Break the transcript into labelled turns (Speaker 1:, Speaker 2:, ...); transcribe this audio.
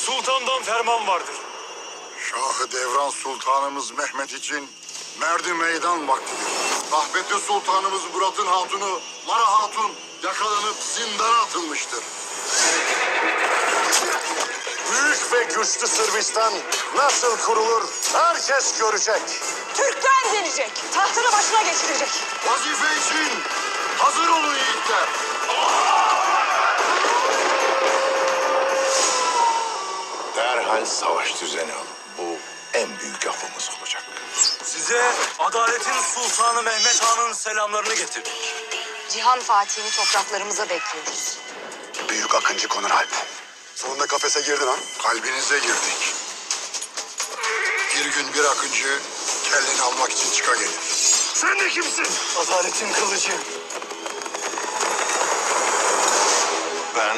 Speaker 1: Sultan'dan ferman vardır.
Speaker 2: Şahı Devran Sultanımız Mehmet için merdi meydan vaktidir. Rahmetli Sultanımız Murat'ın hatunu Lara Hatun yakalanıp zindana atılmıştır.
Speaker 3: Büyük ve güçlü Sırbistan nasıl kurulur herkes görecek.
Speaker 4: Türkler denecek. Tahtını başına geçirecek.
Speaker 2: Vazife için hazır olun yiğitler.
Speaker 5: Derhal savaş düzeni al. Bu en büyük affımız olacak.
Speaker 1: Size adaletin sultanı Mehmet Han'ın selamlarını getirdik.
Speaker 4: Cihan Fatih'ini topraklarımıza bekliyoruz.
Speaker 3: Büyük Akıncı Konur Alp. Sonunda kafese girdin ha?
Speaker 2: Kalbinize girdik. Bir gün bir akıncı kelleni almak için çıka gelir.
Speaker 3: Sen de kimsin?
Speaker 1: Adaletin kılıcı.
Speaker 5: Ben